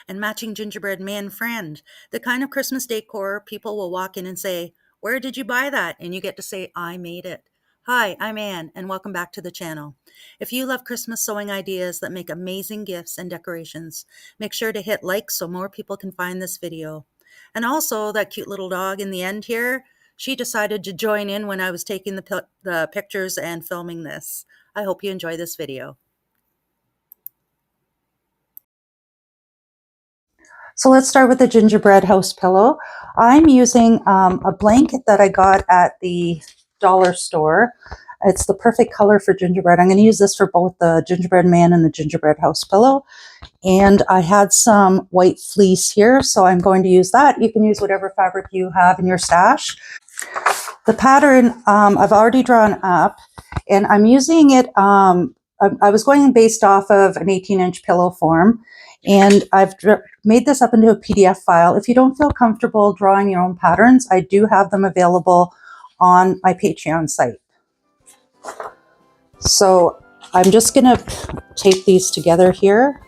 and matching gingerbread man friend, the kind of Christmas decor people will walk in and say, "Where did you buy that?" And you get to say, "I made it." Hi, I'm Anne, and welcome back to the channel. If you love Christmas sewing ideas that make amazing gifts and decorations, make sure to hit like so more people can find this video. And also, that cute little dog in the end here, she decided to join in when I was taking the pictures and filming this. I hope you enjoy this video. So let's start with the Gingerbread House Pillow. I'm using a blanket that I got at the dollar store. It's the perfect color for gingerbread. I'm going to use this for both the Gingerbread Man and the Gingerbread House Pillow. And I had some white fleece here, so I'm going to use that. You can use whatever fabric you have in your stash. The pattern I've already drawn up, and I'm using it, I was going based off of an 18-inch pillow form, and I've made this up into a PDF file. If you don't feel comfortable drawing your own patterns, I do have them available on my Patreon site. So I'm just going to tape these together here.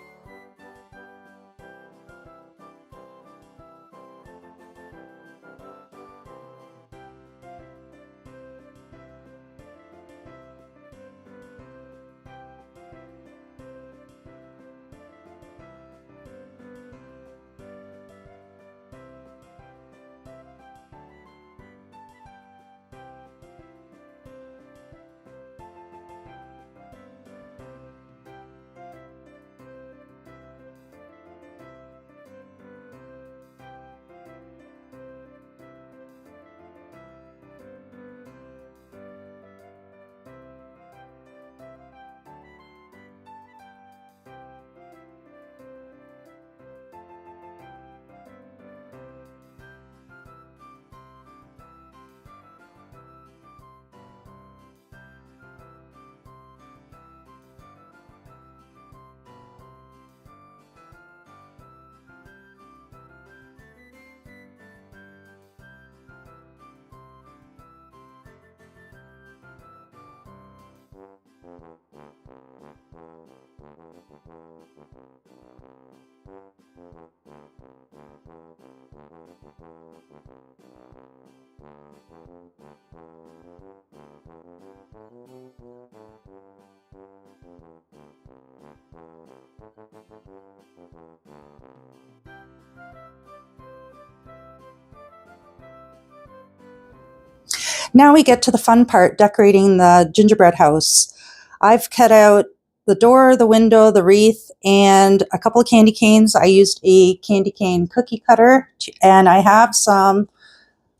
Now we get to the fun part, decorating the gingerbread house. I've cut out the door, the window, the wreath, and a couple of candy canes. I used a candy cane cookie cutter, and I have some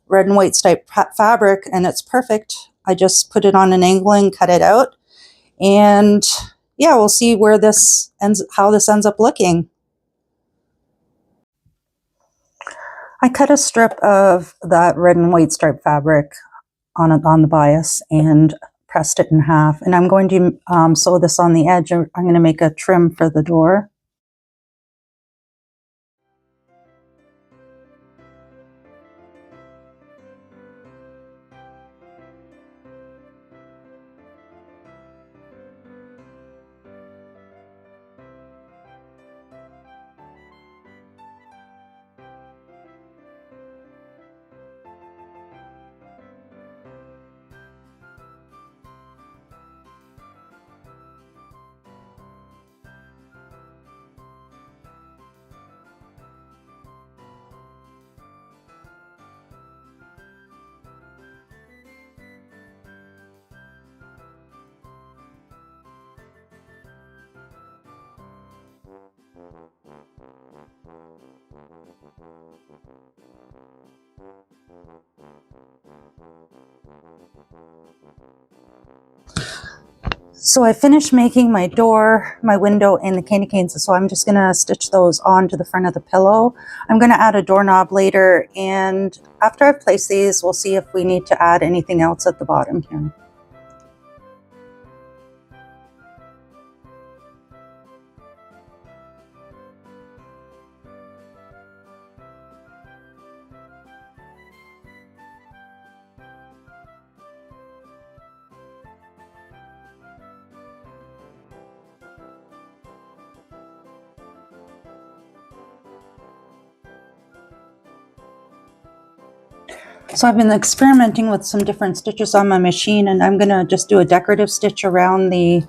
red and white striped fabric, and it's perfect. I just put it on an angle and cut it out. And yeah, we'll see where this ends, how this ends up looking. I cut a strip of that red and white striped fabric on the bias and pressed it in half. And I'm going to sew this on the edge. I'm going to make a trim for the door. So I finished making my door, my window, and the candy canes. So I'm just going to stitch those onto the front of the pillow. I'm going to add a doorknob later, and after I've placed these, we'll see if we need to add anything else at the bottom here. So I've been experimenting with some different stitches on my machine, and I'm gonna just do a decorative stitch around the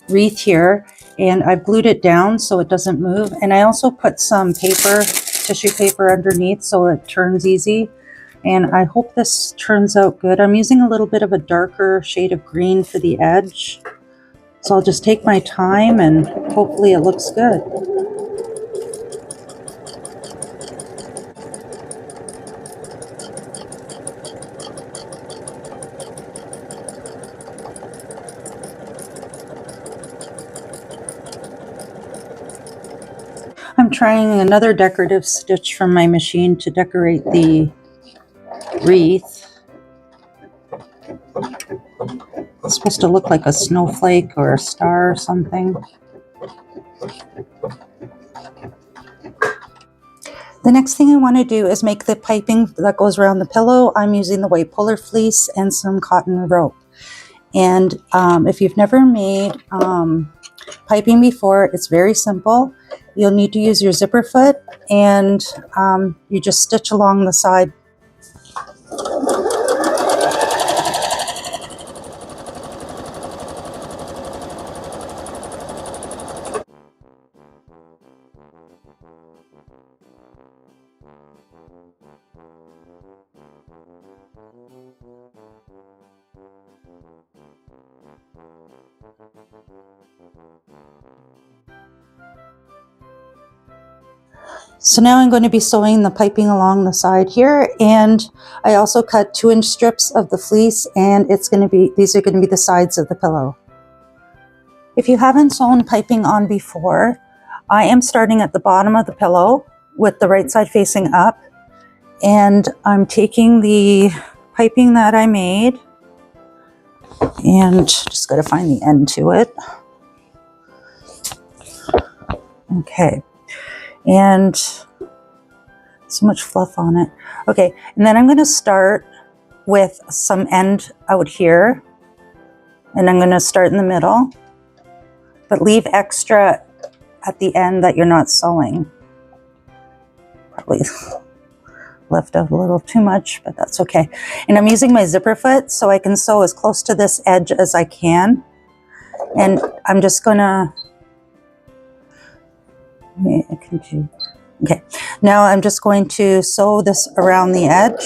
wreath here, and I've glued it down so it doesn't move. And I also put some paper, tissue paper underneath so it turns easy. And I hope this turns out good. I'm using a little bit of a darker shade of green for the edge. So I'll just take my time and hopefully it looks good. I'm trying another decorative stitch from my machine to decorate the wreath. It's supposed to look like a snowflake or a star or something. The next thing I want to do is make the piping that goes around the pillow. I'm using the white polar fleece and some cotton rope. And if you've never made piping before, it's very simple. You'll need to use your zipper foot, and you just stitch along the side. So now I'm going to be sewing the piping along the side here, and I also cut 2-inch strips of the fleece, and these are going to be the sides of the pillow. If you haven't sewn piping on before, I am starting at the bottom of the pillow with the right side facing up, and I'm taking the piping that I made and just got to find the end to it. Okay. And so much fluff on it. Okay, and then I'm going to start with some end out here, and I'm going to start in the middle, but leave extra at the end that you're not sewing. Probably left out a little too much, but that's okay. And I'm using my zipper foot so I can sew as close to this edge as I can. And I'm just going to okay, now I'm just going to sew this around the edge.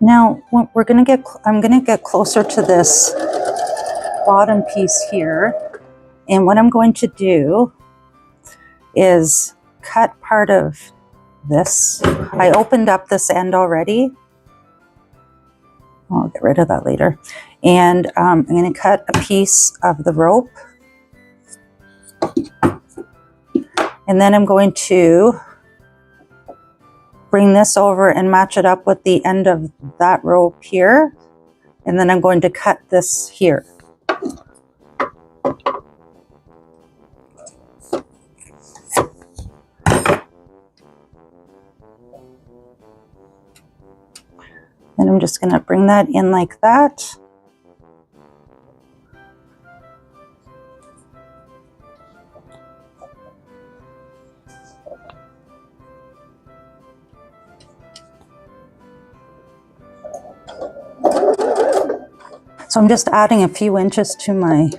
Now I'm going to get closer to this bottom piece here, and what I'm going to do is cut part of this. I opened up this end already. I'll get rid of that later. And I'm going to cut a piece of the rope, and then I'm going to bring this over and match it up with the end of that rope here. And then I'm going to cut this here. And I'm just going to bring that in like that. So I'm just adding a few inches to my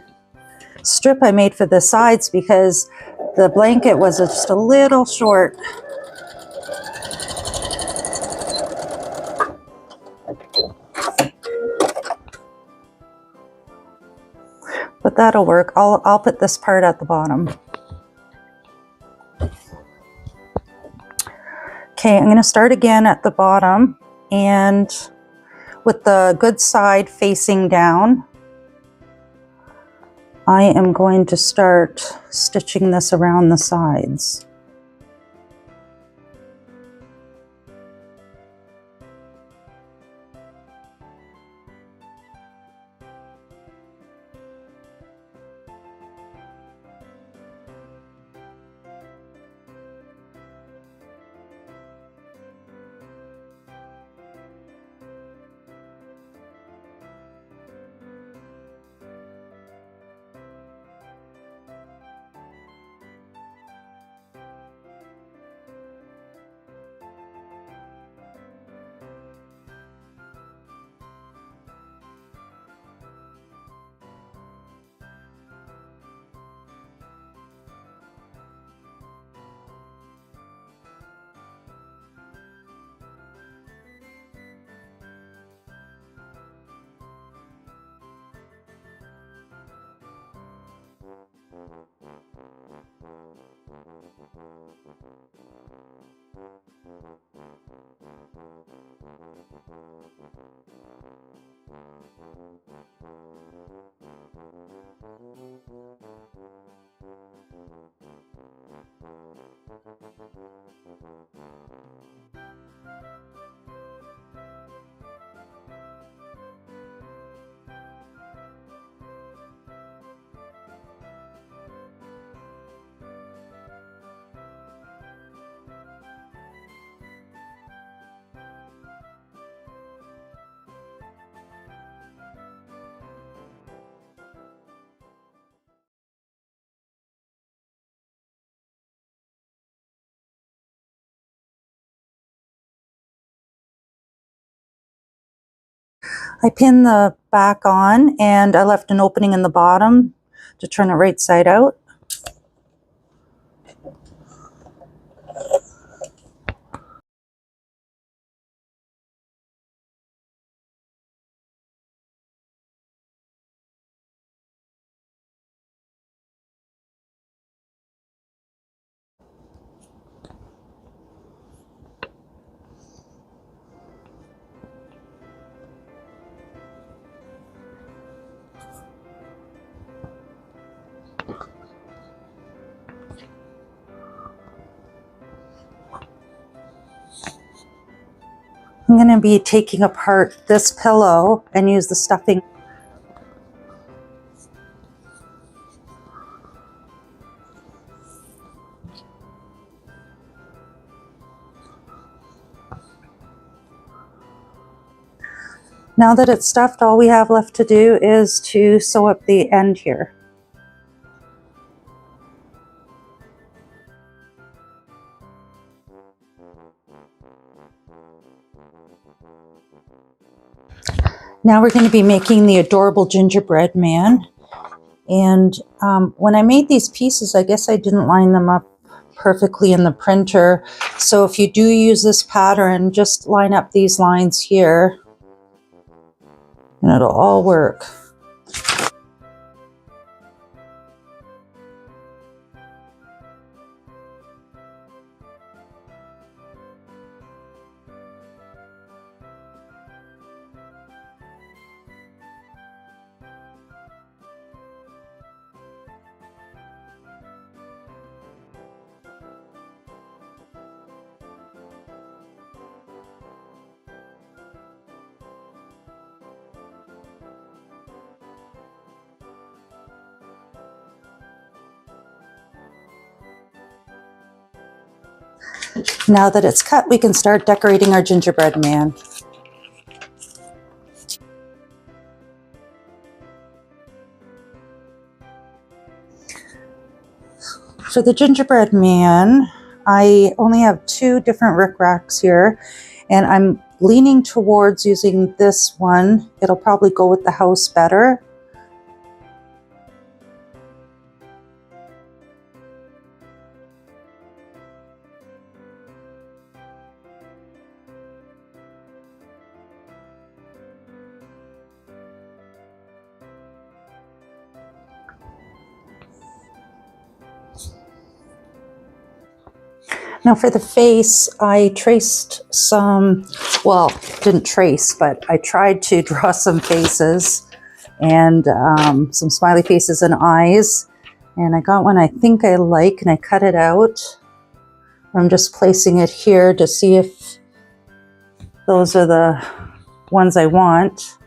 strip I made for the sides because the blanket was just a little short. But that'll work. I'll put this part at the bottom. Okay, I'm going to start again at the bottom and with the good side facing down. I am going to start stitching this around the sides. I pinned the back on and I left an opening in the bottom to turn it right side out. I'm going to be taking apart this pillow and use the stuffing. Now that it's stuffed, all we have left to do is to sew up the end here. Now we're going to be making the adorable gingerbread man. And when I made these pieces, I guess I didn't line them up perfectly in the printer. So if you do use this pattern, just line up these lines here and it'll all work. Now that it's cut, we can start decorating our gingerbread man. For the gingerbread man, I only have 2 different rickrack here, and I'm leaning towards using this one. It'll probably go with the house better. Now for the face, I traced some, well, didn't trace, but I tried to draw some faces. and some smiley faces and eyes. And I got one I think I like, and I cut it out. I'm just placing it here to see if those are the ones I want.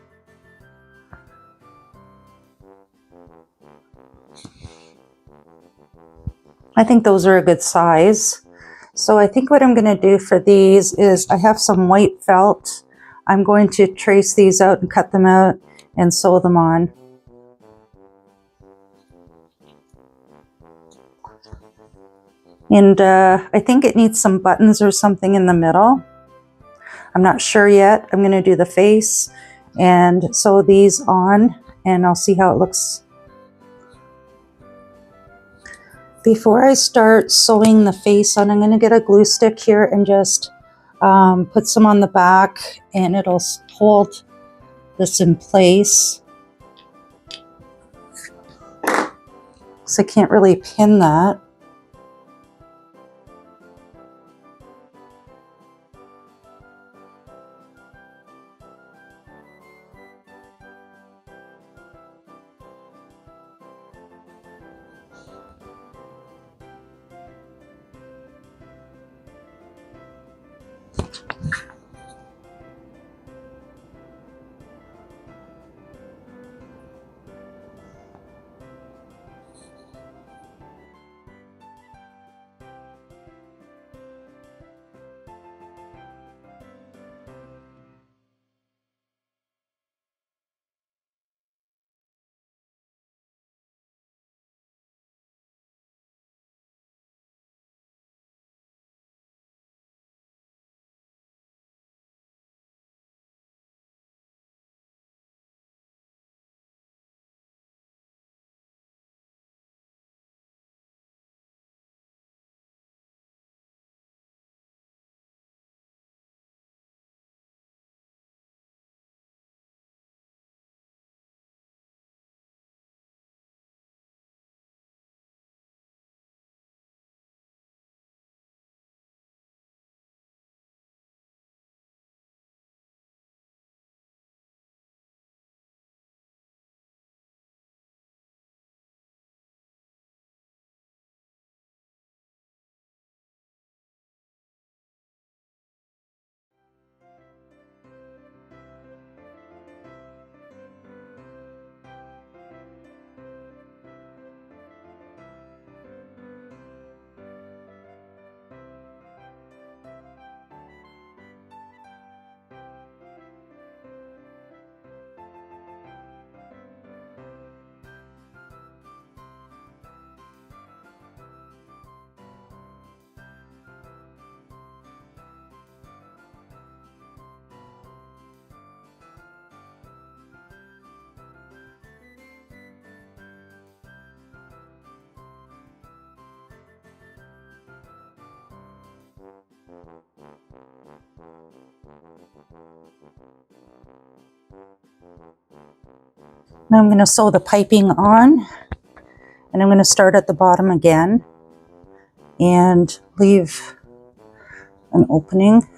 I think those are a good size. So I think what I'm going to do for these is I have some white felt. I'm going to trace these out and cut them out and sew them on. And I think it needs some buttons or something in the middle. I'm not sure yet. I'm going to do the face and sew these on, and I'll see how it looks. Before I start sewing the face on, I'm going to get a glue stick here and just put some on the back, and it'll hold this in place. So I can't really pin that. Now I'm going to sew the piping on, and I'm going to start at the bottom again and leave an opening.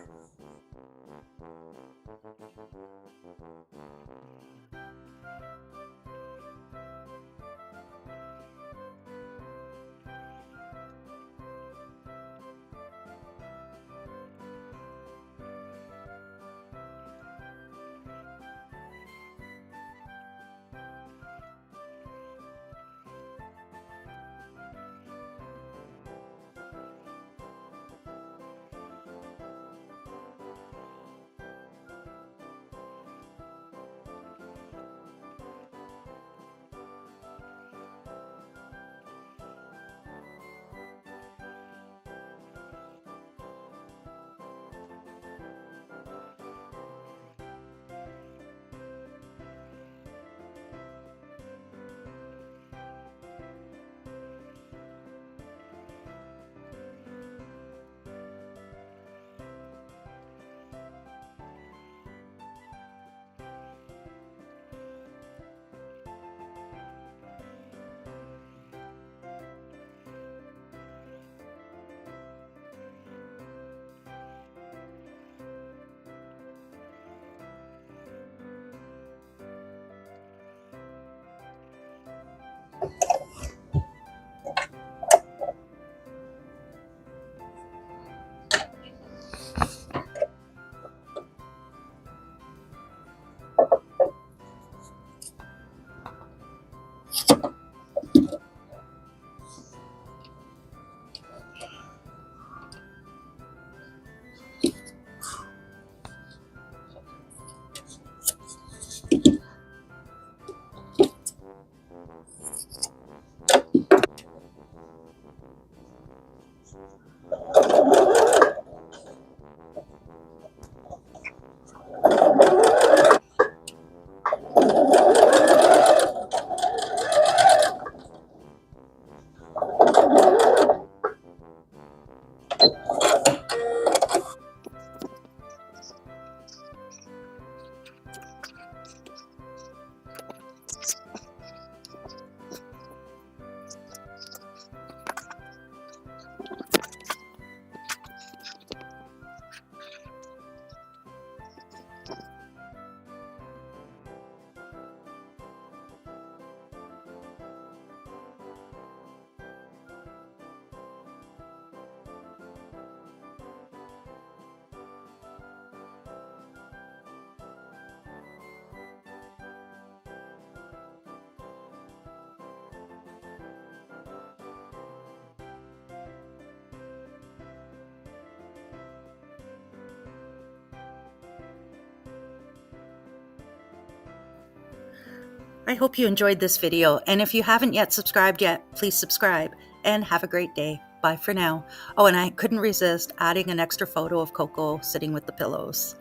I hope you enjoyed this video, and if you haven't yet subscribed yet, please subscribe, and have a great day. Bye for now. Oh, and I couldn't resist adding an extra photo of Coco sitting with the pillows.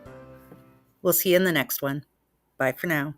We'll see you in the next one. Bye for now.